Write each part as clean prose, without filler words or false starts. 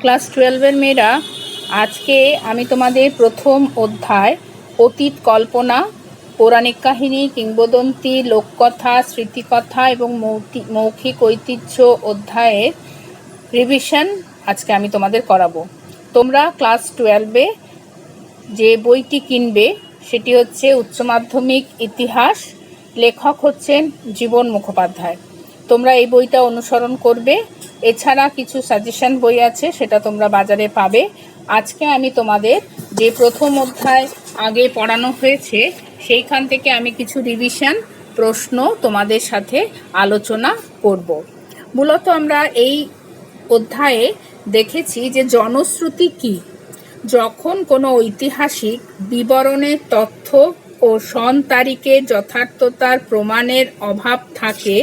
Class 12-এর মেয়েরা, আজকে আমি তোমাদের প্রথম অধ্যায় অতীত কল্পনা, পৌরাণিক কাহিনী, কিংবদন্তি, লোককথা, স্মৃতিকথা এবং মৌখিক ঐতিহ্য অধ্যায়ের রিভিশন আজকে আমি তোমাদের করাবো। তোমরা ক্লাস 12-এ যে বইটি কিনবে সেটি হচ্ছে উচ্চ মাধ্যমিক ইতিহাস, লেখক হচ্ছেন জীবন মুখোপাধ্যায়। তোমরা এই বইটা অনুসরণ করবে। এছাড়া কিছু সাজেশন বই আছে, সেটা তোমরা বাজারে পাবে। আজকে আমি তোমাদের যে প্রথম অধ্যায় আগে পড়ানো হয়েছে সেইখান থেকে আমি কিছু রিভিশন প্রশ্ন তোমাদের সাথে আলোচনা করব। মূলত আমরা এই অধ্যায়ে দেখেছি যে জনশ্রুতি কি। যখন কোনো ঐতিহাসিক বিবরণের তথ্য ও সন তারিখের যথার্থতার প্রমাণের অভাব থাকে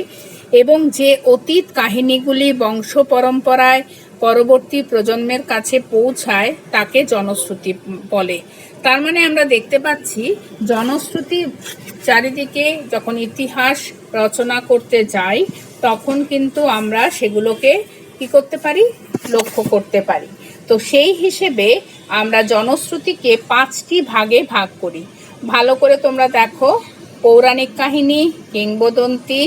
এবং যে অতীত কাহিনীগুলি বংশ পরম্পরায় পরবর্তী প্রজন্মের কাছে পৌঁছায় তাকে জনশ্রুতি বলে। তার মানে আমরা দেখতে পাচ্ছি জনশ্রুতি চারিদিকে যখন ইতিহাস রচনা করতে যাই তখন কিন্তু আমরা সেগুলোকে কি করতে পারি, লক্ষ্য করতে পারি। তো সেই হিসেবে আমরা জনশ্রুতিকে 5টি ভাগে ভাগ করি। ভালো করে তোমরা দেখো, পৌরাণিক কাহিনী, কিংবদন্তি,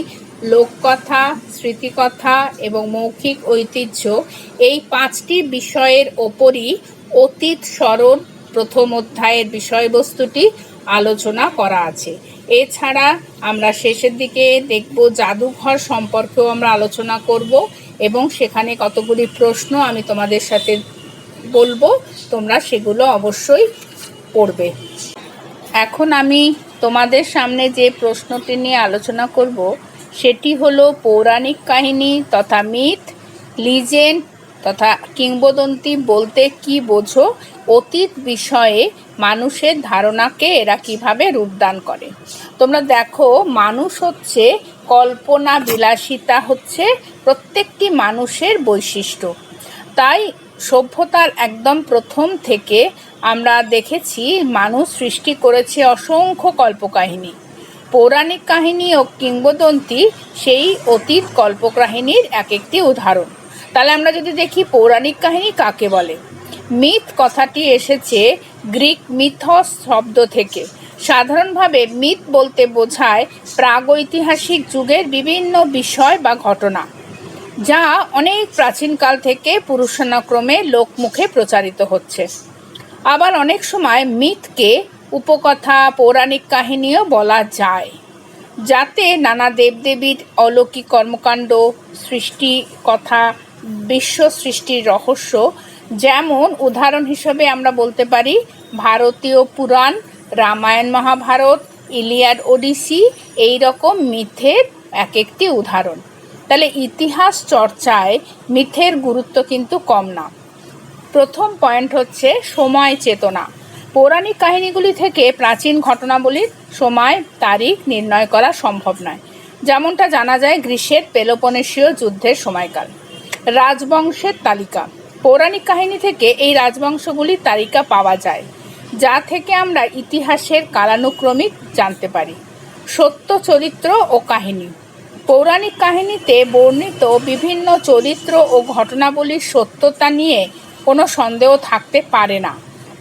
লোককথা, স্মৃতিকথা এবং মৌখিক ঐতিহ্য, এই 5টি বিষয়ের ওপরই অতীত স্মরণ প্রথম অধ্যায়ের বিষয়বস্তুটি আলোচনা করা আছে। এছাড়া আমরা শেষের দিকে দেখব জাদুঘর সম্পর্কেও আমরা আলোচনা করব এবং সেখানে কতগুলি প্রশ্ন আমি তোমাদের সাথে বলবো, তোমরা সেগুলো অবশ্যই পড়বে। এখন আমি তোমাদের সামনে যে প্রশ্নটি নিয়ে আলোচনা করব সেটি হলো পৌরাণিক কাহিনী তথা মিথ, লিজেন্ড তথা কিংবদন্তি বলতে কি বোঝো? অতীত বিষয়ে মানুষের ধারণাকে এরা কিভাবে রূপদান করে। তোমরা দেখো, মানুষ হচ্ছে কল্পনা বিলাসিতা হচ্ছে প্রত্যেকটি মানুষের বৈশিষ্ট্য। তাই সভ্যতার একদম প্রথম থেকে আমরা দেখেছি মানুষ সৃষ্টি করেছে অসংখ্য কল্পকাহিনী। পৌরাণিক কাহিনী ও কিংবদন্তি সেই অতীত কল্পকাহিনীর এক একটি উদাহরণ। তাহলে আমরা যদি দেখি পৌরাণিক কাহিনী কাকে বলে। মিথ কথাটি এসেছে গ্রিক মিথস শব্দ থেকে। সাধারণভাবে মিথ বলতে বোঝায় প্রাগৈতিহাসিক যুগের বিভিন্ন বিষয় বা ঘটনা, যা অনেক প্রাচীনকাল থেকে পুরুষানুক্রমে লোকমুখে প্রচারিত হচ্ছে। আবার অনেক সময় মিথকে উপকথা, পৌরাণিক কাহিনীও বলা যায়, যাতে নানা দেবদেবীর অলৌকিক কর্মকাণ্ড, সৃষ্টি কথা, বিশ্ব সৃষ্টির রহস্য, যেমন উদাহরণ হিসেবে আমরা বলতে পারি ভারতীয় পুরাণ, রামায়ণ মহাভারত, ইলিয়াড ওডিসি, এই রকম মিথের এক একটি উদাহরণ। তাহলে ইতিহাস চর্চায় মিথের গুরুত্ব কিন্তু কম না। প্রথম পয়েন্ট হচ্ছে সময় চেতনা। পৌরাণিক কাহিনীগুলি থেকে প্রাচীন ঘটনাবলীর সময় তারিখ নির্ণয় করা সম্ভব নয়। যেমনটা জানা যায় গ্রীষ্মের পেলোপনেশীয় যুদ্ধের সময়কাল। রাজবংশের তালিকা। পৌরাণিক কাহিনী থেকে এই রাজবংশগুলির তালিকা পাওয়া যায়, যা থেকে আমরা ইতিহাসের কালানুক্রমিক জানতে পারি। সত্য চরিত্র ও কাহিনী। পৌরাণিক কাহিনীতে বর্ণিত বিভিন্ন চরিত্র ও ঘটনাবলীর সত্যতা নিয়ে কোনো সন্দেহ থাকতে পারে না।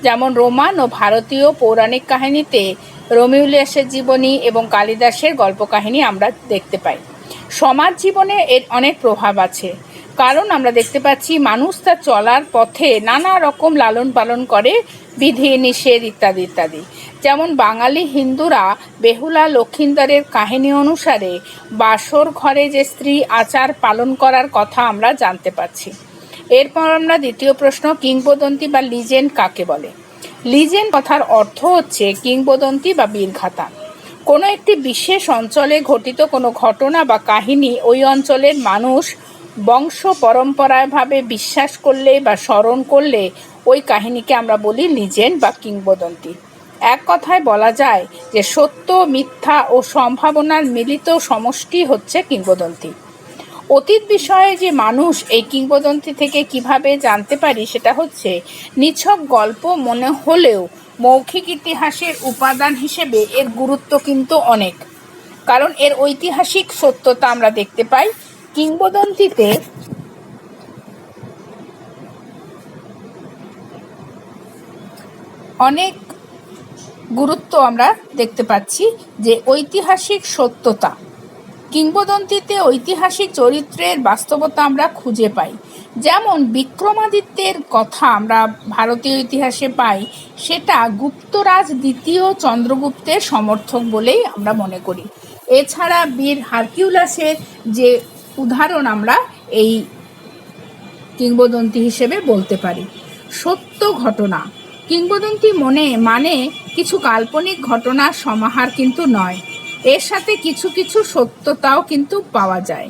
যেমন রোমান ও ভারতীয় পৌরাণিক কাহিনীতে রোমিওলিয়াসের জীবনী এবং কালিদাসের গল্পকাহিনী আমরা দেখতে পাই। সমাজ জীবনে এর অনেক প্রভাব আছে, কারণ আমরা দেখতে পাচ্ছি মানুষ তার চলার পথে নানা রকম লালন পালন করে, বিধি নিষেধ ইত্যাদি ইত্যাদি। যেমন বাঙালি হিন্দুরা বেহুলা লক্ষিন্দরের কাহিনী অনুসারে বাসর ঘরে যে স্ত্রী আচার পালন করার কথা আমরা জানতে পাচ্ছি। এরপর আমরা দ্বিতীয় প্রশ্ন, কিংবদন্তি বা লিজেন্ড কাকে বলে? লিজেন্ড কথার অর্থ হচ্ছে কিংবদন্তি বা বীরগাথা। কোনো একটি বিশেষ অঞ্চলে ঘটিত কোনো ঘটনা বা কাহিনী ওই অঞ্চলের মানুষ বংশ পরম্পরায়ভাবে বিশ্বাস করলে বা স্মরণ করলে ওই কাহিনীকে আমরা বলি লিজেন্ড বা কিংবদন্তি। এক কথায় বলা যায় যে সত্য, মিথ্যা ও সম্ভাবনার মিলিত সমষ্টি হচ্ছে কিংবদন্তি। অতীত বিষয়ে যে মানুষ এই কিংবদন্তি থেকে কিভাবে জানতে পারি সেটা হচ্ছে নিছক গল্প মনে হলেও মৌখিক ইতিহাসের উপাদান হিসেবে এর গুরুত্ব কিন্তু অনেক, কারণ এর ঐতিহাসিক সত্যতা আমরা দেখতে পাই। কিংবদন্তিতে অনেক গুরুত্ব আমরা দেখতে পাচ্ছি, যে ঐতিহাসিক সত্যতা, কিংবদন্তিতে ঐতিহাসিক চরিত্রের বাস্তবতা আমরা খুঁজে পাই। যেমন বিক্রমাদিত্যের কথা আমরা ভারতীয় ইতিহাসে পাই, সেটা গুপ্তরাজ দ্বিতীয় চন্দ্রগুপ্তের সমর্থক বলেই আমরা মনে করি। এছাড়া বীর হারকিউলাসের যে উদাহরণ আমরা এই কিংবদন্তি হিসেবে বলতে পারি। সত্য ঘটনা, কিংবদন্তি মানে কিছু কাল্পনিক ঘটনার সমাহার কিন্তু নয়, এর সাথে কিছু কিছু সত্যতাও কিন্তু পাওয়া যায়।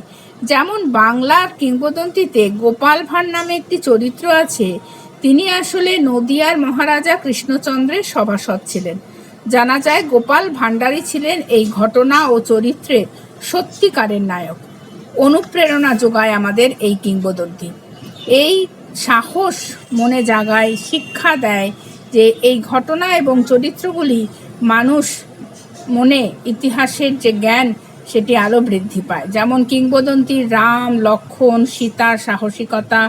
যেমন বাংলার কিংবদন্তিতে গোপাল ভাঁড় নামে একটি চরিত্র আছে, তিনি আসলে নদিয়ার মহারাজা কৃষ্ণচন্দ্রের সভাসদ ছিলেন। জানা যায় গোপাল ভাণ্ডারী ছিলেন এই ঘটনা ও চরিত্রের সত্যিকারের নায়ক। অনুপ্রেরণা যোগায় আমাদের এই কিংবদন্তি, এই সাহস মনে জাগায়, শিক্ষা দেয় যে এই ঘটনা এবং চরিত্রগুলি মানুষ মনে ইতিহাসের যে জ্ঞান সেটি আরও বৃদ্ধি পায়। যেমন কিংবদন্তির রাম, লক্ষ্মণ, সীতার সাহসিকতা,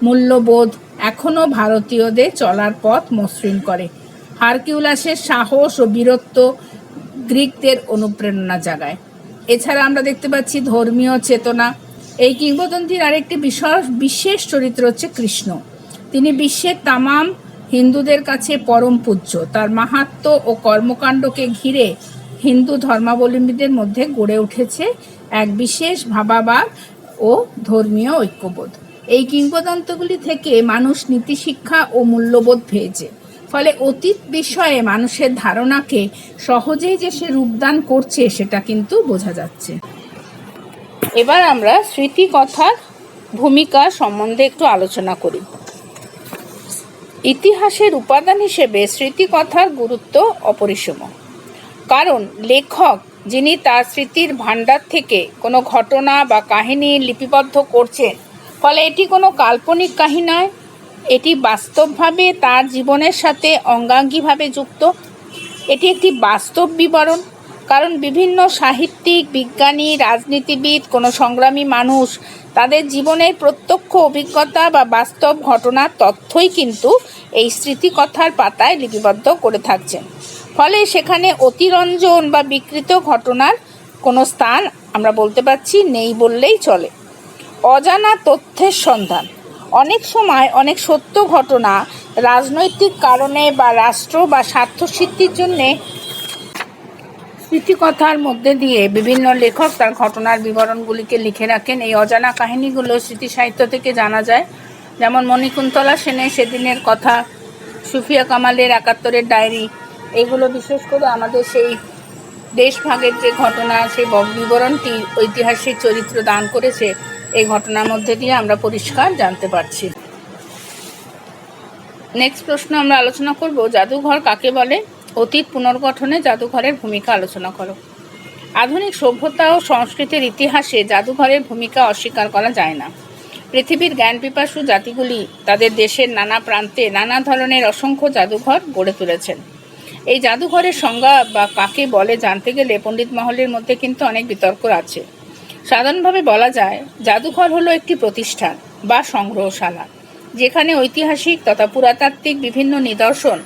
মূল্যবোধ এখনও ভারতীয়দের চলার পথ মসৃণ করে। হারকিউলাসের সাহস ও বীরত্ব গ্রিকদের অনুপ্রেরণা জাগায়। এছাড়া আমরা দেখতে পাচ্ছি ধর্মীয় চেতনা। এই কিংবদন্তির আরেকটি বিশেষ চরিত্র হচ্ছে কৃষ্ণ। তিনি বিশ্বের তামাম হিন্দুদের কাছে পরম পূজ্য। তার মাহাত্ম্য ও কর্মকাণ্ডকে ঘিরে হিন্দু ধর্মাবলম্বীদের মধ্যে গড়ে উঠেছে এক বিশেষ ভাবাবাদ ও ধর্মীয় ঐক্যবোধ। এই কিংবদন্তিগুলি থেকে মানুষ নীতিশিক্ষা ও মূল্যবোধ পেয়েছে। ফলে অতীত বিষয়ে মানুষের ধারণাকে সহজেই যে সে রূপদান করছে সেটা কিন্তু বোঝা যাচ্ছে। এবার আমরা স্মৃতিকথার ভূমিকা সম্বন্ধে একটু আলোচনা করি। ইতিহাসের উপাদান হিসেবে স্মৃতিকথার গুরুত্ব অপরিসীম। কারণ লেখক যিনি তার স্মৃতির ভাণ্ডার থেকে কোনো ঘটনা বা কাহিনী লিপিবদ্ধ করছেন, ফলে এটি কোনো কাল্পনিক কাহিনী নয়, এটি বাস্তবভাবে তার জীবনের সাথে অঙ্গাঙ্গিভাবে যুক্ত। এটি একটি বাস্তব বিবরণ। কারণ বিভিন্ন সাহিত্যিক, বিজ্ঞানী, রাজনীতিবিদ, কোনো সংগ্রামী মানুষ তাদের জীবনের প্রত্যক্ষ অভিজ্ঞতা বা বাস্তব ঘটনার তথ্যই কিন্তু এই স্মৃতিকথার পাতায় লিপিবদ্ধ করে থাকছেন। ফলে সেখানে অতিরঞ্জন বা বিকৃত ঘটনার কোনো স্থান আমরা বলতে পারছি নেই বললেই চলে। অজানা তথ্যের সন্ধান, অনেক সময় অনেক সত্য ঘটনা রাজনৈতিক কারণে বা রাষ্ট্র বা স্বার্থসিদ্ধির জন্যে স্মৃতিকথার মধ্যে দিয়ে বিভিন্ন লেখক তার ঘটনার বিবরণগুলিকে লিখে রাখেন। এই অজানা কাহিনীগুলো স্মৃতি সাহিত্য থেকে জানা যায়। যেমন মণিকুন্তলা সেনের সেদিনের কথা, সুফিয়া কামালের ৭১-এর ডায়েরি, এগুলো বিশেষ করে আমাদের সেই দেশভাগের যে ঘটনা, সেই বিবরণটি ঐতিহাসিক চরিত্র দান করেছে, এই ঘটনার মধ্যে দিয়ে আমরা পরিষ্কার জানতে পারছি। নেক্সট প্রশ্ন আমরা আলোচনা করব, জাদুঘর কাকে বলে? অতীত পুনর্গঠনে জাদুঘরের ভূমিকা আলোচনা করো। আধুনিক সভ্যতা ও সংস্কৃতির ইতিহাসে জাদুঘরের ভূমিকা অস্বীকার করা যায় না। পৃথিবীর জ্ঞানপিপাসু জাতিগুলি তাদের দেশের নানা প্রান্তে নানা ধরনের অসংখ্য জাদুঘর গড়ে তুলেছেন। এই জাদুঘরের সংজ্ঞা বা কাকে বলে জানতে গেলে পণ্ডিত মহলের মধ্যে কিন্তু অনেক বিতর্ক আছে। সাধারণভাবে বলা যায় জাদুঘর হলো একটি প্রতিষ্ঠান বা সংগ্রহশালা, যেখানে ঐতিহাসিক তথা পুরাতাত্ত্বিক বিভিন্ন নিদর্শন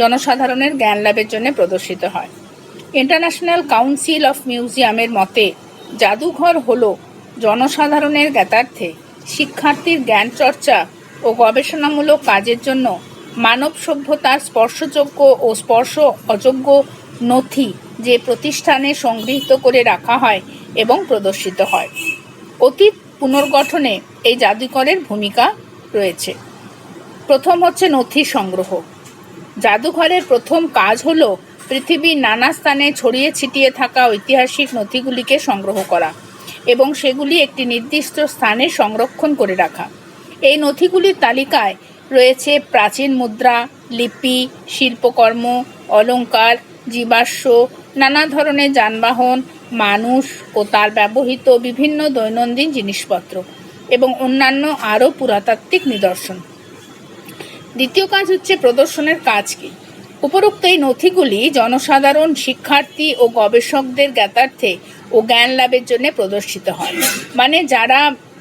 জনসাধারণের জ্ঞান লাভের জন্য প্রদর্শিত হয়। ইন্টারন্যাশনাল কাউন্সিল অফ মিউজিয়ামের মতে জাদুঘর হলো জনসাধারণের জ্ঞাতার্থে শিক্ষার্থীর জ্ঞান চর্চা ও গবেষণামূলক কাজের জন্য মানব সভ্যতার স্পর্শযোগ্য ও স্পর্শ অযোগ্য নথি যে প্রতিষ্ঠানে সংগৃহীত করে রাখা হয় এবং প্রদর্শিত হয়। অতীত পুনর্গঠনে এই জাদুঘরের ভূমিকা রয়েছে। প্রথম হচ্ছে নথি সংগ্রহ। জাদুঘরের প্রথম কাজ হলো পৃথিবীর নানা স্থানে ছড়িয়ে ছিটিয়ে থাকা ঐতিহাসিক নথিগুলিকে সংগ্রহ করা এবং সেগুলি একটি নির্দিষ্ট স্থানে সংরক্ষণ করে রাখা। এই নথিগুলির তালিকায় রয়েছে প্রাচীন মুদ্রা, লিপি, শিল্পকর্ম, অলংকার, জীবাশ্ম, নানা ধরনের যানবাহন, মানুষ ও তার ব্যবহৃত বিভিন্ন দৈনন্দিন জিনিসপত্র এবং অন্যান্য আরও পুরাতাত্ত্বিক নিদর্শন। দ্বিতীয় কাজ হচ্ছে প্রদর্শনের কাজ কি? উপরোক্ত এই নথিগুলি জনসাধারণ, শিক্ষার্থী ও গবেষকদের জ্ঞাতার্থে ও জ্ঞান লাভের জন্য প্রদর্শিত হয়। মানে যারা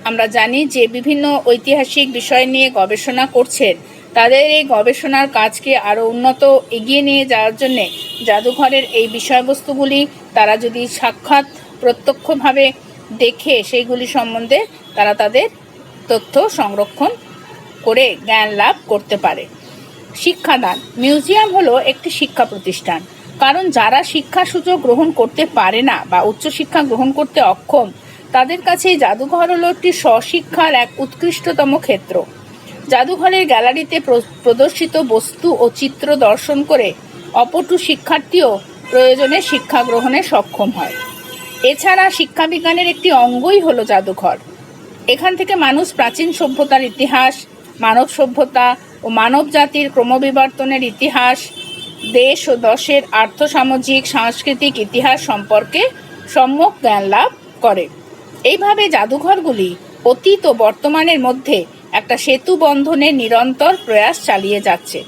আমরা জানি যে বিভিন্ন ঐতিহাসিক বিষয় নিয়ে গবেষণা করছেন, তাদের এই গবেষণার কাজকে আরও উন্নত এগিয়ে নিয়ে যাওয়ার জন্যে জাদুঘরের এই বিষয়বস্তুগুলি তারা যদি সাক্ষাৎ প্রত্যক্ষভাবে দেখে সেইগুলি সম্বন্ধে তারা তাদের তথ্য সংরক্ষণ করে জ্ঞান লাভ করতে পারে। শিক্ষাদান। মিউজিয়াম হলো একটি শিক্ষা প্রতিষ্ঠান, কারণ যারা শিক্ষা সুযোগ গ্রহণ করতে পারে না বা উচ্চশিক্ষা গ্রহণ করতে অক্ষম, তাদের কাছে জাদুঘর হলো একটি স্বশিক্ষার এক উৎকৃষ্টতম ক্ষেত্র। জাদুঘরের গ্যালারিতে প্রদর্শিত বস্তু ও চিত্র দর্শন করে অপটু শিক্ষার্থীও প্রয়োজনে শিক্ষা গ্রহণে সক্ষম হয়। এছাড়া শিক্ষাবিজ্ঞানের একটি অঙ্গই হলো জাদুঘর। এখান থেকে মানুষ প্রাচীন সভ্যতার ইতিহাস, মানব সভ্যতা ও মানব জাতির ক্রমবিবর্তনের ইতিহাস, দেশ ও দশের আর্থসামাজিক সাংস্কৃতিক ইতিহাস সম্পর্কে সম্যক জ্ঞান লাভ করে। এইভাবে জাদুঘরগুলি অতীত ও বর্তমানের মধ্যে একটা সেতু বন্ধনের নিরন্তর প্রয়াস চালিয়ে যাচ্ছে।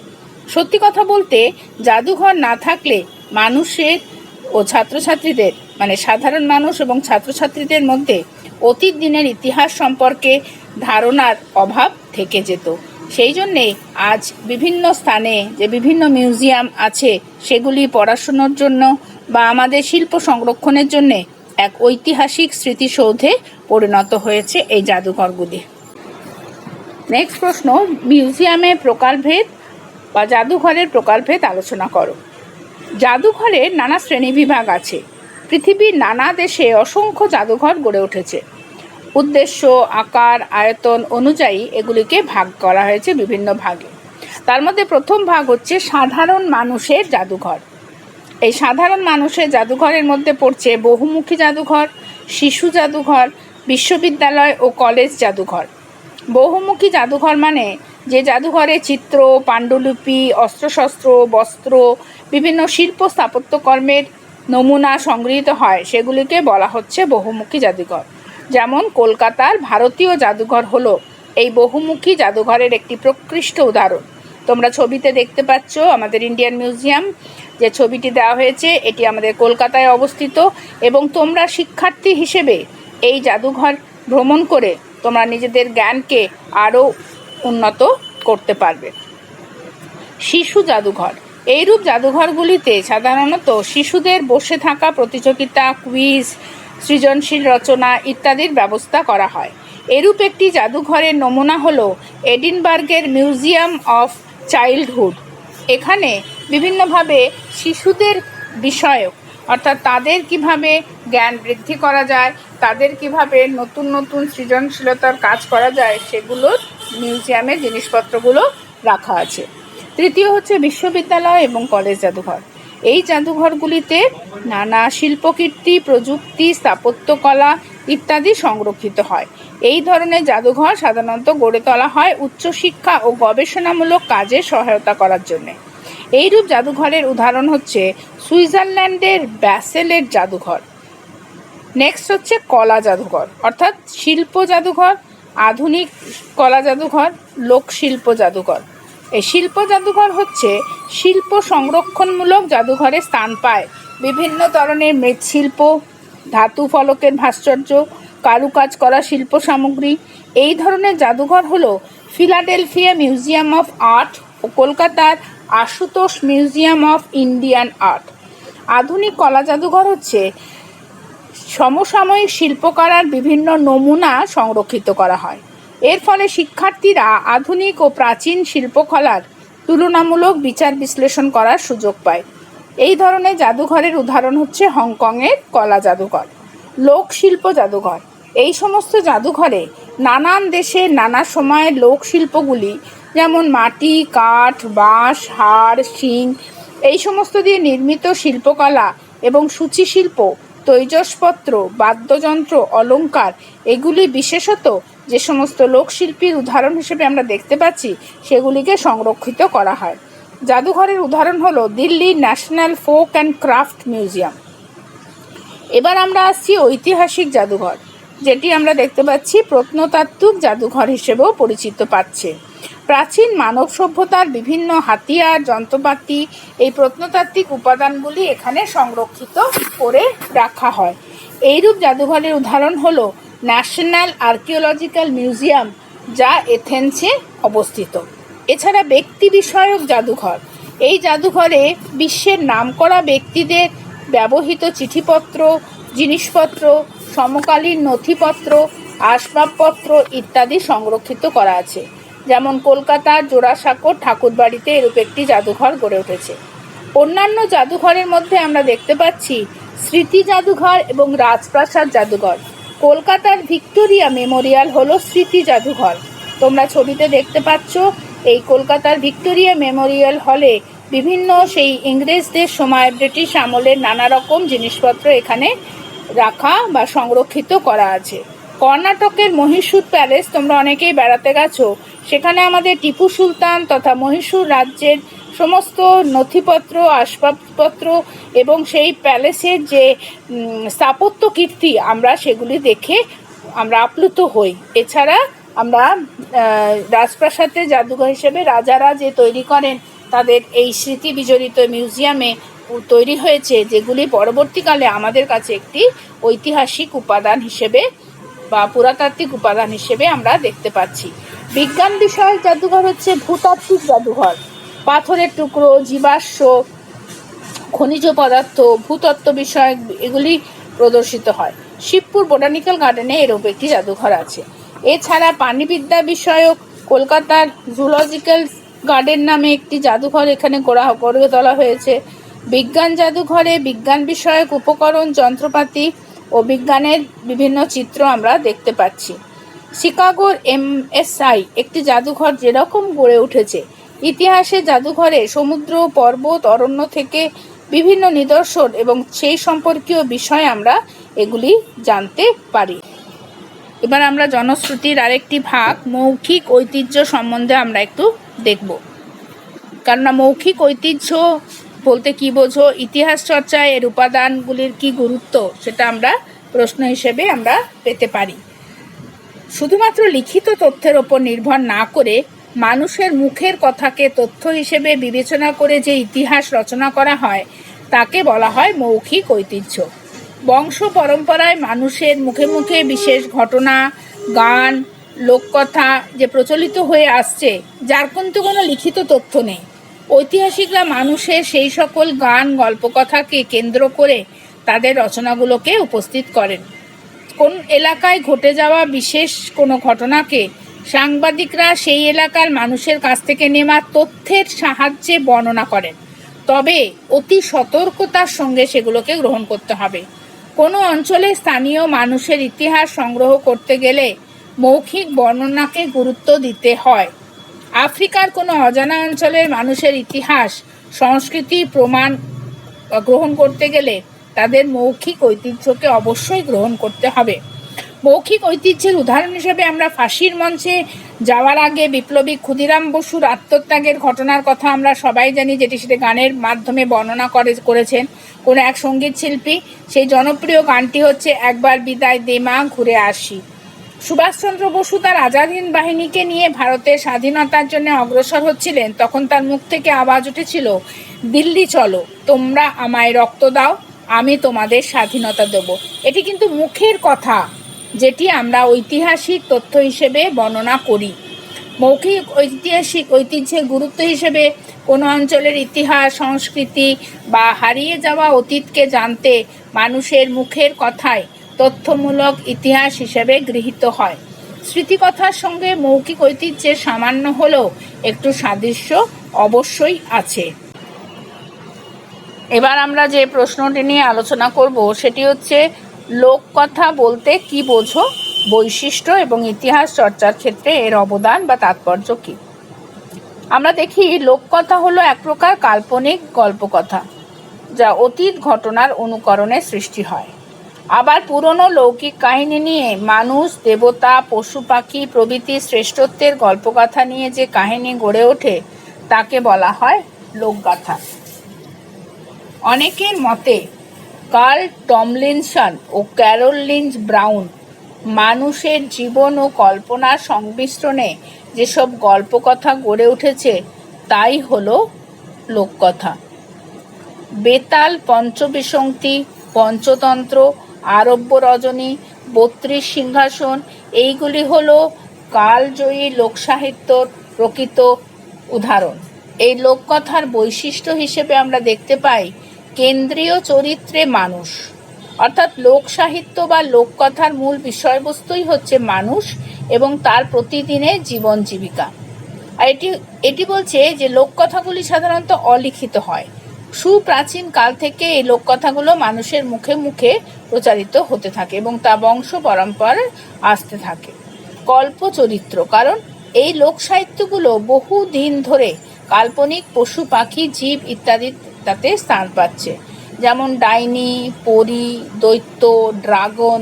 সত্যি কথা বলতে, জাদুঘর না থাকলে মানুষের ও ছাত্রছাত্রীদের, মানে সাধারণ মানুষ এবং ছাত্রছাত্রীদের মধ্যে অতীত দিনের ইতিহাস সম্পর্কে ধারণার অভাব থেকে যেত। সেই জন্যে আজ বিভিন্ন স্থানে যে বিভিন্ন মিউজিয়াম আছে, সেগুলি পড়াশুনোর জন্য বা আমাদের শিল্প সংরক্ষণের জন্যে এক ঐতিহাসিক স্মৃতিসৌধে পরিণত হয়েছে এই জাদুঘরগুলি। নেক্সট প্রশ্ন, মিউজিয়ামের প্রকারভেদ বা জাদুঘরের প্রকারভেদ আলোচনা করো। জাদুঘরের নানা শ্রেণীবিভাগ আছে। পৃথিবীর নানা দেশে অসংখ্য জাদুঘর গড়ে উঠেছে। উদ্দেশ্য, আকার, আয়তন অনুযায়ী এগুলিকে ভাগ করা হয়েছে বিভিন্ন ভাগে। তার মধ্যে প্রথম ভাগ হচ্ছে সাধারণ মানুষের জাদুঘর। এই সাধারণ মানুষের জাদুঘরের মধ্যে পড়ছে বহুমুখী জাদুঘর, শিশু জাদুঘর, বিশ্ববিদ্যালয় ও কলেজ জাদুঘর। বহুমুখী জাদুঘর মানে যে জাদুঘরে চিত্র, পাণ্ডুলিপি, অস্ত্রশস্ত্র, বস্ত্র, বিভিন্ন শিল্প স্থাপত্যকর্মের নমুনা সংগৃহীত হয়, সেগুলিকে বলা হচ্ছে বহুমুখী জাদুঘর। যেমন কলকাতার ভারতীয় জাদুঘর হলো এই বহুমুখী জাদুঘরের একটি প্রকৃষ্ট উদাহরণ। তোমরা ছবিতে দেখতে পাচ্ছ আমাদের ইন্ডিয়ান মিউজিয়াম যে ছবিটি দেওয়া হয়েছে, এটি আমাদের কলকাতায় অবস্থিত এবং তোমরা শিক্ষার্থী হিসেবে এই জাদুঘর ভ্রমণ করে তোমরা নিজেদের জ্ঞানকে আরও উন্নত করতে পারবে। শিশু জাদুঘর। এইরূপ জাদুঘরগুলিতে সাধারণত শিশুদের বসে থাকা প্রতিযোগিতা, কুইজ, সৃজনশীল রচনা ইত্যাদির ব্যবস্থা করা হয়। এরূপ একটি জাদুঘরের নমুনা হলো এডিনবার্গের মিউজিয়াম অফ চাইল্ডহুড। এখানে বিভিন্নভাবে শিশুদের বিষয়ক, অর্থাৎ তাদের কিভাবে জ্ঞান বৃদ্ধি করা যায়, তাদের কিভাবে নতুন নতুন সৃজনশীলতার কাজ করা যায়, সেগুলোর মিউজিয়ামের জিনিসপত্রগুলো রাখা আছে। তৃতীয় হচ্ছে বিশ্ববিদ্যালয় এবং কলেজ জাদুঘর। এই জাদুঘরগুলিতে নানা শিল্পকীর্তি, প্রযুক্তি, স্থাপত্যকলা ইত্যাদি সংরক্ষিত হয়। এই ধরনের জাদুঘর সাধারণত গড়ে তোলা হয় উচ্চশিক্ষা ও গবেষণামূলক কাজে সহায়তা করার জন্য। এইরূপ জাদুঘরের উদাহরণ হচ্ছে সুইজারল্যান্ডের ব্যাসেলের জাদুঘর। নেক্সট হচ্ছে কলা জাদুঘর, অর্থাৎ শিল্প জাদুঘর, আধুনিক কলা জাদুঘর, লোকশিল্প জাদুঘর। এই শিল্প জাদুঘর হচ্ছে শিল্প সংরক্ষণমূলক জাদুঘরে স্থান পায় বিভিন্ন ধরনের মৃৎশিল্প, ধাতু ফলকের ভাস্কর্য, কারুকাজ করা শিল্প সামগ্রী। এই ধরনের জাদুঘর হলো ফিলাডেলফিয়া মিউজিয়াম অফ আর্ট ও কলকাতার Ashutosh museum of Indian art. আধুনিক কলা জাদুঘর হচ্ছে সমসাময়িক শিল্পকলার বিভিন্ন নমুনা সংরক্ষিত করা হয়। এর ফলে শিক্ষার্থীরা আধুনিক ও প্রাচীন শিল্পকলার তুলনামূলক বিচার বিশ্লেষণ করার সুযোগ পায়। এই ধরনের জাদুঘরের উদাহরণ হচ্ছে হংকংয়ের কলা জাদুঘর। লোকশিল্প জাদুঘর। এই সমস্ত জাদুঘরে নানান দেশের নানা সময়ের লোকশিল্পগুলি, যেমন মাটি, কাঠ, বাঁশ, হাড়, শিং, এই সমস্ত দিয়ে নির্মিত শিল্পকলা এবং সূচিশিল্প, তৈজসপত্র, বাদ্যযন্ত্র, অলংকার, এগুলি বিশেষত যে সমস্ত লোকশিল্পীর উদাহরণ হিসেবে আমরা দেখতে পাচ্ছি, সেগুলিকে সংরক্ষিত করা হয়। জাদুঘরের উদাহরণ হলো Delhi national folk and craft museum. এবার আমরা আসছি ঐতিহাসিক জাদুঘর, যেটি আমরা দেখতে পাচ্ছি প্রত্নতাত্ত্বিক জাদুঘর হিসেবেও পরিচিত পাচ্ছে। প্রাচীন মানব সভ্যতার বিভিন্ন হাতিয়ার, যন্ত্রপাতি, এই প্রত্নতাত্ত্বিক উপাদানগুলি এখানে সংরক্ষিত করে রাখা হয়। এইরূপ জাদুঘরের উদাহরণ হলো ন্যাশনাল আর্কিওলজিক্যাল মিউজিয়াম, যা এথেন্সে অবস্থিত। এছাড়া ব্যক্তি বিষয়ক জাদুঘর, এই জাদুঘরে বিশ্বের নামকরা ব্যক্তিদের ব্যবহৃত চিঠিপত্র, জিনিসপত্র, সমকালীন নথিপত্র, আসবাবপত্র ইত্যাদি সংরক্ষিত করা আছে। যেমন কলকাতার জোড়াসাঁকোর ঠাকুরবাড়িতে এরূপ একটি জাদুঘর গড়ে উঠেছে। অন্যান্য জাদুঘরের মধ্যে আমরা দেখতে পাচ্ছি স্মৃতি জাদুঘর এবং রাজপ্রাসাদ জাদুঘর। কলকাতার ভিক্টোরিয়া মেমোরিয়াল হলো স্মৃতি জাদুঘর। তোমরা ছবিতে দেখতে পাচ্ছ এই কলকাতার ভিক্টোরিয়া মেমোরিয়াল হলে বিভিন্ন সেই ইংরেজদের সময় ব্রিটিশ আমলের নানা রকম জিনিসপত্র এখানে রাখা বা সংরক্ষিত করা আছে। কর্ণাটকের মহীশূর প্যালেস তোমরা অনেকেই বেড়াতে গেছো, সেখানে আমাদের টিপু সুলতান তথা মহীশূর রাজ্যের সমস্ত নথিপত্র, আসবাবপত্র এবং সেই প্যালেসের যে স্থাপত্য কীর্তি আমরা সেগুলি দেখে আমরা আপ্লুত হই। এছাড়া আমরা রাজপ্রাসাদের জাদুঘর হিসেবে রাজারা যে তৈরি করেন তাদের এই স্মৃতি বিজড়িত মিউজিয়ামে তৈরি হয়েছে, যেগুলি পরবর্তীকালে আমাদের কাছে একটি ঐতিহাসিক উপাদান হিসেবে বা পুরাতাত্ত্বিক উপাদান হিসেবে আমরা দেখতে পাচ্ছি। বিজ্ঞান বিষয়ক জাদুঘর হচ্ছে ভূতাত্ত্বিক জাদুঘর। পাথরের টুকরো, জীবাশ্ম, খনিজ পদার্থ, ভূতত্ত্ব বিষয়ক এগুলি প্রদর্শিত হয়। শিবপুর বোটানিক্যাল গার্ডেনে এরূপ একটি জাদুঘর আছে। এছাড়া প্রাণীবিদ্যা বিষয়ক কলকাতার জুলজিক্যাল গার্ডেন নামে একটি জাদুঘর এখানে গড়ে তোলা হয়েছে। বিজ্ঞান জাদুঘরে বিজ্ঞান বিষয়ক উপকরণ, যন্ত্রপাতি ও বিজ্ঞানের বিভিন্ন চিত্র আমরা দেখতে পাচ্ছি। শিকাগোর MSI একটি জাদুঘর যেরকম গড়ে উঠেছে, ইতিহাসের জাদুঘরে সমুদ্র, পর্বত, অরণ্য থেকে বিভিন্ন নিদর্শন এবং সেই সম্পর্কীয় বিষয় আমরা এগুলি জানতে পারি। এবার আমরা জনশ্রুতির আরেকটি ভাগ মৌখিক ঐতিহ্য সম্বন্ধে আমরা একটু দেখব। কেননা মৌখিক ঐতিহ্য বলতে কি বোঝো, ইতিহাস চর্চায় এর উপাদানগুলির কি গুরুত্ব, সেটা আমরা প্রশ্ন হিসেবে আমরা পেতে পারি। শুধুমাত্র লিখিত তথ্যের ওপর নির্ভর না করে মানুষের মুখের কথাকে তথ্য হিসেবে বিবেচনা করে যে ইতিহাস রচনা করা হয় তাকে বলা হয় মৌখিক ঐতিহ্য। বংশ পরম্পরায় মানুষের মুখে মুখে বিশেষ ঘটনা, গান, লোককথা যে প্রচলিত হয়ে আসছে, যার কিন্তু কোনো লিখিত তথ্য নেই। ঐতিহাসিকরা মানুষের সেই সকল গান, গল্পকথাকে কেন্দ্র করে তাদের রচনাগুলোকে উপস্থিত করেন। কোন এলাকায় ঘটে যাওয়া বিশেষ কোনো ঘটনাকে সাংবাদিকরা সেই এলাকার মানুষের কাছ থেকে নেওয়া তথ্যের সাহায্যে বর্ণনা করেন, তবে অতি সতর্কতার সঙ্গে সেগুলোকে গ্রহণ করতে হবে। কোনো অঞ্চলে স্থানীয় মানুষের ইতিহাস সংগ্রহ করতে গেলে মৌখিক বর্ণনাকে গুরুত্ব দিতে হয়। আফ্রিকার কোনো অজানা অঞ্চলের মানুষের ইতিহাস, সংস্কৃতি প্রমাণ গ্রহণ করতে গেলে তাদের মৌখিক ঐতিহ্যকে অবশ্যই গ্রহণ করতে হবে। মৌখিক ঐতিহ্যের উদাহরণ হিসেবে আমরা ফাঁসির মঞ্চে যাওয়ার আগে বিপ্লবী ক্ষুদিরাম বসুর আত্মত্যাগের ঘটনার কথা আমরা সবাই জানি, যেটি সেটা গানের মাধ্যমে বর্ণনা করেছেন কোনো এক সঙ্গীত শিল্পী। সেই জনপ্রিয় গানটি হচ্ছে একবার বিদায় দে মা ঘুরে আসি। সুভাষচন্দ্র বসু তার আজাদ হিন্দ বাহিনীকে নিয়ে ভারতের স্বাধীনতার জন্য অগ্রসর হচ্ছিলেন, তখন তার মুখ থেকে আওয়াজ উঠেছিল, দিল্লি চলো, তোমরা আমায় রক্ত দাও, আমি তোমাদের স্বাধীনতা দেব। এটি কিন্তু মুখের কথা, যেটি আমরা ঐতিহাসিক তথ্য হিসেবে বর্ণনা করি। মৌখিক ঐতিহ্যের গুরুত্ব হিসেবে কোনো অঞ্চলের ইতিহাস, সংস্কৃতি বা হারিয়ে যাওয়া অতীতকে জানতে মানুষের মুখের কথাই তথ্যমূলক ইতিহাস হিসেবে গৃহীত হয়। স্মৃতিকথার সঙ্গে মৌখিক ঐতিহ্যের সামান্য হলেও একটু সাদৃশ্য অবশ্যই আছে। এবার আমরা যে প্রশ্নটি নিয়ে আলোচনা করব সেটি হচ্ছে, লোককথা বলতে কি বোঝো, বৈশিষ্ট্য এবং ইতিহাস চর্চার ক্ষেত্রে এর অবদান বা তাৎপর্য কী। আমরা দেখি লোককথা হলো এক প্রকার কাল্পনিক গল্পকথা, যা অতীত ঘটনার অনুকরণে সৃষ্টি হয়। আবার পুরনো লৌকিক কাহিনী নিয়ে মানুষ, দেবতা, পশু পাখি প্রভৃতি শ্রেষ্ঠত্বের গল্পকথা নিয়ে যে কাহিনী গড়ে ওঠে তাকে বলা হয় লোকগাথা। অনেকের মতে কার্ল টমলিনসন ও ক্যারল লিঞ্চ ব্রাউন মানুষের জীবন ও কল্পনার সংমিশ্রণে যেসব গল্পকথা গড়ে উঠেছে তাই হলো লোককথা। বেতাল পঞ্চবিংশতি, পঞ্চতন্ত্র, আরব্য রজনী, ৩২ সিংহাসন এইগুলি হলো কালজয়ী লোকসাহিত্যর প্রকৃত উদাহরণ। এই লোককথার বৈশিষ্ট্য হিসেবে আমরা দেখতে পাই কেন্দ্রীয় চরিত্রে মানুষ, অর্থাৎ লোক সাহিত্য বা লোককথার মূল বিষয়বস্তুই হচ্ছে মানুষ এবং তার প্রতিদিনের জীবন জীবিকা। আর এটি বলছে যে লোককথাগুলি সাধারণত অলিখিত হয়। সুপ্রাচীন কাল থেকে এই লোককথাগুলো মানুষের মুখে মুখে প্রচারিত হতে থাকে এবং তা বংশ পরম্পরায় আসতে থাকে। কল্প চরিত্র, কারণ এই লোক সাহিত্যগুলো বহু দিন ধরে কাল্পনিক পশু পাখি জীব ইত্যাদি তাতে স্থান পাচ্ছে, যেমন ডাইনি, পরী, দৈত্য, ড্রাগন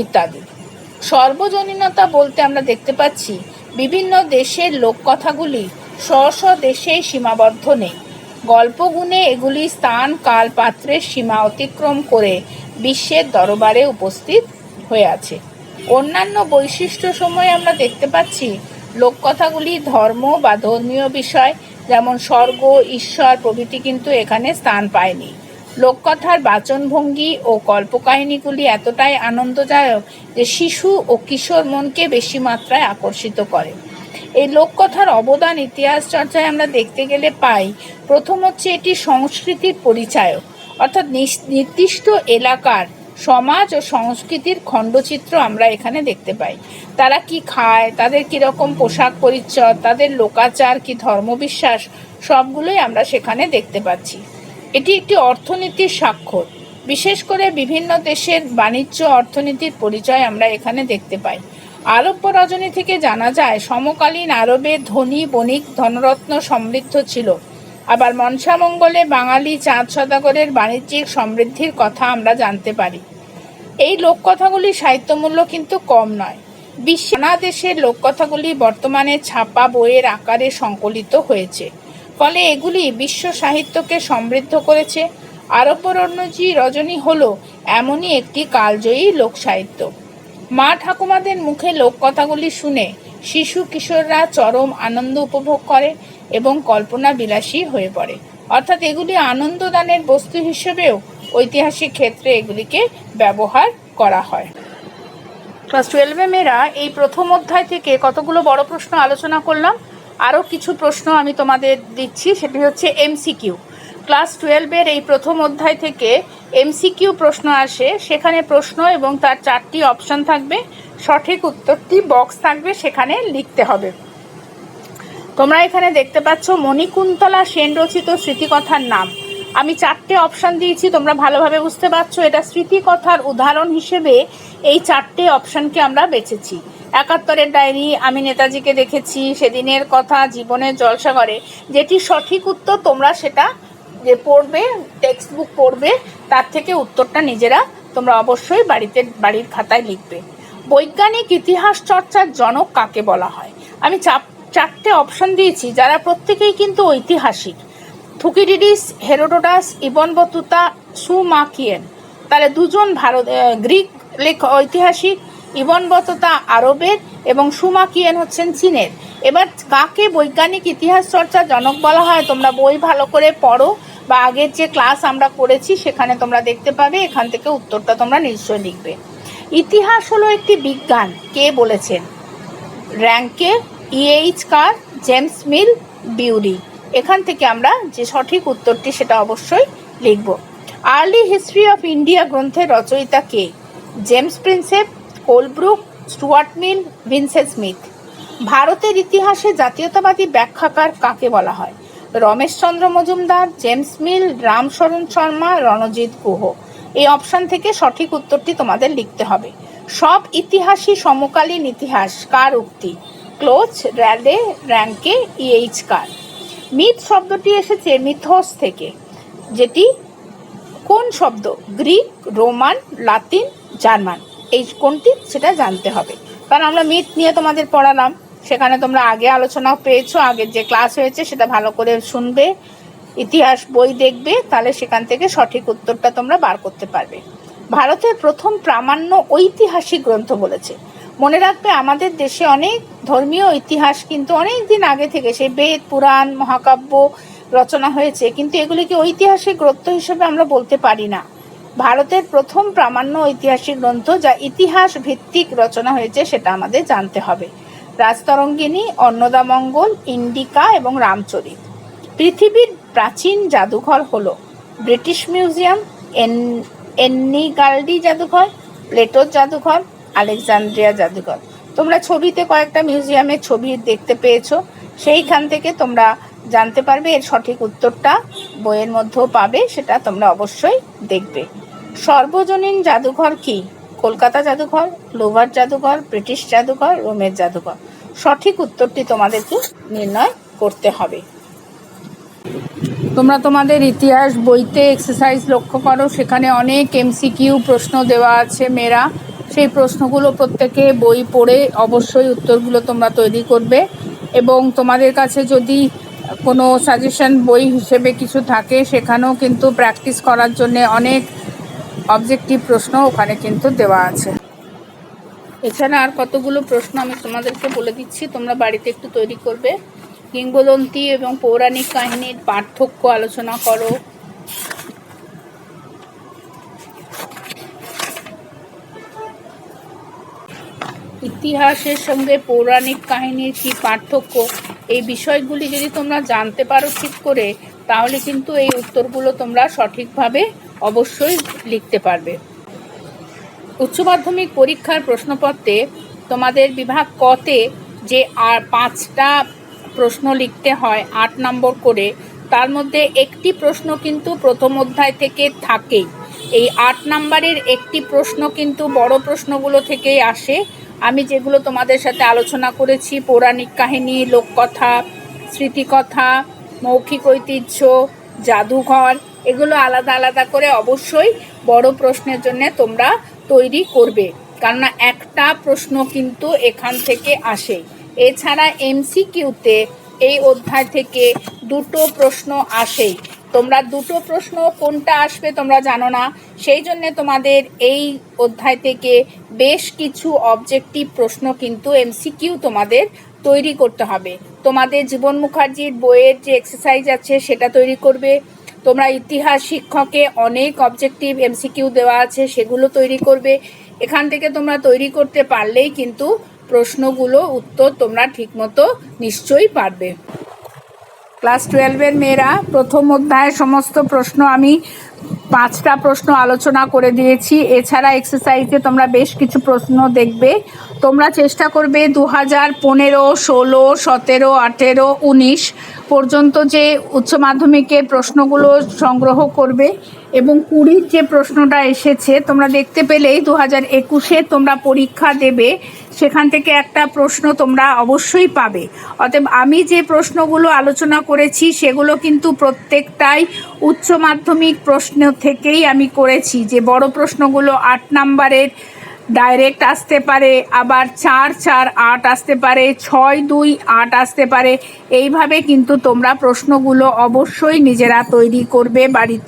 ইত্যাদি। সর্বজনীনতা বলতে আমরা দেখতে পাচ্ছি বিভিন্ন দেশের লোককথাগুলি স্ব দেশেই সীমাবদ্ধ নেই। গল্পগুণে এগুলি স্থান কাল পাত্রের সীমা অতিক্রম করে বিশ্বের দরবারে উপস্থিত হয়ে আছে। অন্যান্য বৈশিষ্ট্য সময়ে আমরা দেখতে পাচ্ছি লোককথাগুলি ধর্ম বা ধর্মীয় বিষয় যেমন স্বর্গ, ঈশ্বর প্রভৃতি কিন্তু এখানে স্থান পায়নি। লোককথার বাচনভঙ্গি ও কল্পকাহিনীগুলি এতটাই আনন্দদায়ক যে শিশু ও কিশোর মনকে বেশি মাত্রায় আকর্ষিত করে। এই লোককথার অবদান ইতিহাস চর্চায় আমরা দেখতে গেলে পাই, প্রথম হচ্ছে এটি সংস্কৃতির পরিচায়ক, অর্থাৎ নির্দিষ্ট এলাকার সমাজ ও সংস্কৃতির খণ্ডচিত্র আমরা এখানে দেখতে পাই। তারা কি খায়, তাদের কীরকম পোশাক পরিচ্ছদ, তাদের লোকাচার কি ধর্মবিশ্বাস, সবগুলোই আমরা সেখানে দেখতে পাচ্ছি। এটি একটি অর্থনীতির স্বাক্ষর, বিশেষ করে বিভিন্ন দেশের বাণিজ্য অর্থনীতির পরিচয় আমরা এখানে দেখতে পাই। আরব্য রজনী থেকে জানা যায় সমকালীন আরবে ধনী বণিক ধনরত্ন সমৃদ্ধ ছিল। আবার মনসামঙ্গলে বাঙালি চাঁদ সদাগরের বাণিজ্যিক সমৃদ্ধির কথা আমরা জানতে পারি। এই লোককথাগুলি সাহিত্যমূল্য কিন্তু কম নয়। বিশ্বের নানা দেশের লোককথাগুলি বর্তমানে ছাপা বইয়ের আকারে সংকলিত হয়েছে, ফলে এগুলি বিশ্ব সাহিত্যকে সমৃদ্ধ করেছে। আরব্য রজনী হলো এমনই একটি কালজয়ী লোক সাহিত্য। মা ঠাকুমাদের মুখে লোককথাগুলি শুনে শিশু কিশোররা চরম আনন্দ উপভোগ করে এবং কল্পনা বিলাসী হয়ে পড়ে, অর্থাৎ এগুলি আনন্দদানের বস্তু হিসেবেও ঐতিহাসিক ক্ষেত্রে এগুলিকে ব্যবহার করা হয়। ক্লাস 12-এ মেয়েরা এই প্রথম অধ্যায় থেকে কতগুলো বড় প্রশ্ন আলোচনা করলাম। আরও কিছু প্রশ্ন আমি তোমাদের দিচ্ছি, সেটি হচ্ছে এমসিকিউ। ক্লাস 12-এর এই প্রথম অধ্যায় থেকে এমসিকিউ প্রশ্ন আসে, সেখানে প্রশ্ন এবং তার 4টি অপশন থাকবে, সঠিক উত্তরটি বক্স থাকবে, সেখানে লিখতে হবে। তোমরা এখানে দেখতে পাচ্ছ মণিকুন্তলা সেন রচিত স্মৃতিকথার নাম। আমি 4টে অপশন দিয়েছি, তোমরা ভালোভাবে বুঝতে পারছো এটা স্মৃতিকথার উদাহরণ হিসেবে এই 4টে অপশনকে আমরা বেছেছি। 71-এর ডায়েরি, আমি নেতাজিকে দেখেছি, সেদিনের কথা, জীবনের জলসাঘরে। যেটি সঠিক উত্তর তোমরা সেটা যে পড়বে, টেক্সট বুক পড়বে, তার থেকে উত্তরটা নিজেরা তোমরা অবশ্যই বাড়ির খাতায় লিখবে। বৈজ্ঞানিক ইতিহাস চর্চার জনক কাকে বলা হয়? আমি 4টে অপশন দিয়েছি, যারা প্রত্যেকেই কিন্তু ঐতিহাসিক। থুকিডিডিস, হেরোডোটাস, ইবন বতুতা, সুমাকিয়েন। তাহলে দুজন গ্রিক ঐতিহাসিক, ইবন বতুতা আরবের এবং সুমাকিয়েন হচ্ছেন চীনের। এবার কাকে বৈজ্ঞানিক ইতিহাস চর্চার জনক বলা হয় তোমরা বই ভালো করে পড়ো বা আগের যে ক্লাস আমরা করেছি সেখানে তোমরা দেখতে পাবে, এখান থেকে উত্তরটা তোমরা নিশ্চয়ই লিখবে। ইতিহাস হলো একটি বিজ্ঞান, কে বলেছেন? র্যাঙ্কে, ইএইচ কার, জেমস মিল, বিউরি। এখান থেকে আমরা যে সঠিক উত্তরটি সেটা অবশ্যই লিখব। আর্লি হিস্ট্রি অফ ইন্ডিয়া গ্রন্থের রচয়িতা কে? James Prinsep, Colebrooke, Stuart Mill, Vincent Smith. ভারতের ইতিহাসে জাতীয়তাবাদী ব্যাখ্যাকার কাকে বলা হয়? Rameshchandra Majumdar, James Mill, Ramsharan Sharma, Ranajit Guha. এই অপশান থেকে সঠিক উত্তরটি তোমাদের লিখতে হবে। সব ইতিহাসই সমকালীন ইতিহাস কার উক্তি? ক্লোচ, র্যালে, র্যাঙ্কে, ইএইচ কার। মিথ শব্দটি এসেছে মিথোস থেকে, যেটি কোন শব্দ? Greek, Roman, Latin, German. এই কোনটি সেটা জানতে হবে, কারণ আমরা মিথ নিয়ে তোমাদের পড়ালাম, সেখানে তোমরা আগে আলোচনা পেয়েছো, আগের যে ক্লাস হয়েছে সেটা ভালো করে শুনবে, ইতিহাস বই দেখবে, তাহলে সেখান থেকে সঠিক উত্তরটা তোমরা বার করতে পারবে। ভারতের প্রথম প্রামাণ্য ঐতিহাসিক গ্রন্থ বলেছে। মনে রাখবে আমাদের দেশে অনেক ধর্মীয় ইতিহাস কিন্তু অনেক দিন আগে থেকে সেই বেদ, পুরাণ, মহাকাব্য রচনা হয়েছে, কিন্তু এগুলিকে ঐতিহাসিক গ্রন্থ হিসেবে আমরা বলতে পারি না। ভারতের প্রথম প্রামাণ্য ঐতিহাসিক গ্রন্থ যা ইতিহাস ভিত্তিক রচনা হয়েছে সেটা আমাদের জানতে হবে। রাজতরঙ্গিনী, অন্নদামঙ্গল, ইন্ডিকা এবং রামচরিত। পৃথিবীর প্রাচীন জাদুঘর হলো ব্রিটিশ মিউজিয়াম, এন্নিগাল্ডি জাদুঘর, প্লেটোর জাদুঘর, আলেকজান্দ্রিয়া জাদুঘর। তোমরা ছবিতে কয়েকটা মিউজিয়ামের ছবি দেখতে পেয়েছো, সেইখান থেকে তোমরা জানতে পারবে। এর সঠিক উত্তরটা বইয়ের মধ্যেও পাবে, সেটা তোমরা অবশ্যই দেখবে। সর্বজনীন জাদুঘর কি? কলকাতা জাদুঘর, লোভার জাদুঘর, ব্রিটিশ জাদুঘর, রোমের জাদুঘর। সঠিক উত্তরটি তোমাদেরকে নির্ণয় করতে হবে। তোমরা তোমাদের ইতিহাস বইতে এক্সারসাইজ লক্ষ্য করো, সেখানে অনেক এমসিকিউ প্রশ্ন দেওয়া আছে মেয়েরা। সেই প্রশ্নগুলো প্রত্যেকে বই পড়ে অবশ্যই উত্তরগুলো তোমরা তৈরি করবে। এবং তোমাদের কাছে যদি কোনো সাজেশন বই হিসেবে কিছু থাকে, সেখানেও কিন্তু প্র্যাকটিস করার জন্যে অনেক অবজেক্টিভ প্রশ্ন ওখানে কিন্তু দেওয়া আছে। এছাড়া আর কতগুলো প্রশ্ন আমি তোমাদেরকে বলে দিচ্ছি, তোমরা বাড়িতে একটু তৈরি করবে। কিংবদন্তি এবং পৌরাণিক কাহিনীর পার্থক্য আলোচনা করো। ইতিহাসের সঙ্গে পৌরাণিক কাহিনীর কি পার্থক্য, এই বিষয়গুলি যদি তোমরা জানতে পারো ঠিক করে, তাহলে কিন্তু এই উত্তরগুলো তোমরা সঠিকভাবে অবশ্যই লিখতে পারবে। উচ্চ মাধ্যমিক পরীক্ষার প্রশ্নপত্রে তোমাদের বিভাগ কতে যে আর 5টা প্রশ্ন লিখতে হয় 8 নম্বর করে, তার মধ্যে একটি প্রশ্ন কিন্তু প্রথম অধ্যায় থেকে থাকেই। এই 8 নম্বরের একটি প্রশ্ন কিন্তু বড় প্রশ্নগুলো থেকেই আসে। আমি যেগুলো তোমাদের সাথে আলোচনা করেছি, পৌরাণিক কাহিনী, লোককথা, স্মৃতিকথা, মৌখিক ঐতিহ্য, জাদুঘর, এগুলো আলাদা আলাদা করে অবশ্যই বড় প্রশ্নের জন্য তোমরা তৈরি করবে, কেননা একটা প্রশ্ন কিন্তু এখান থেকে আসে। এছাড়া এমসিকিউতে এই অধ্যায় থেকে 2টো প্রশ্ন আসেই। তোমরা 2টো প্রশ্ন কোনটা আসবে তোমরা জানো না, সেই জন্য তোমাদের এই অধ্যায় থেকে বেশ কিছু অবজেক্টিভ প্রশ্ন কিন্তু এমসিকিউ তোমাদের তৈরি করতে হবে। তোমাদের জীবন মুখার্জির বইয়ের যে এক্সারসাইজ আছে সেটা তৈরি করবে। তোমরা ইতিহাস শিক্ষকে অনেক অবজেক্টিভ এমসিকিউ দেওয়া আছে, সেগুলো তৈরি করবে। এখান থেকে তোমরা তৈরি করতে পারলেই কিন্তু প্রশ্নগুলো উত্তর তোমরা ঠিকমতো নিশ্চয়ই পারবে। ক্লাস 12-এর মেয়েরা প্রথম অধ্যায়ের সমস্ত প্রশ্ন আমি 5টা প্রশ্ন আলোচনা করে দিয়েছি। এছাড়া এক্সারসাইজে তোমরা বেশ কিছু প্রশ্ন দেখবে। তোমরা চেষ্টা করবে 2015, 16, 17, 18, 19 পর্যন্ত যে উচ্চ মাধ্যমিকের প্রশ্নগুলো সংগ্রহ করবে। এবং 20-র যে প্রশ্নটা এসেছে তোমরা দেখতে পেলেই 2021-এ তোমরা পরীক্ষা দেবে, সেখান থেকে একটা প্রশ্ন তোমরা অবশ্যই পাবে। অতএব আমি যে প্রশ্নগুলো আলোচনা করেছি সেগুলো কিন্তু প্রত্যেকটাই উচ্চ মাধ্যমিক প্রশ্ন থেকেই আমি করেছি। যে বড় প্রশ্নগুলো 8 নম্বরের ডাইরেক্ট আসতে পারে, আবার 4, 4, 8 আসতে পারে, 6, 2, 8 আসতে পারে। এইভাবে কিন্তু তোমরা প্রশ্নগুলো অবশ্যই নিজেরা তৈরি করবে বাড়িতে।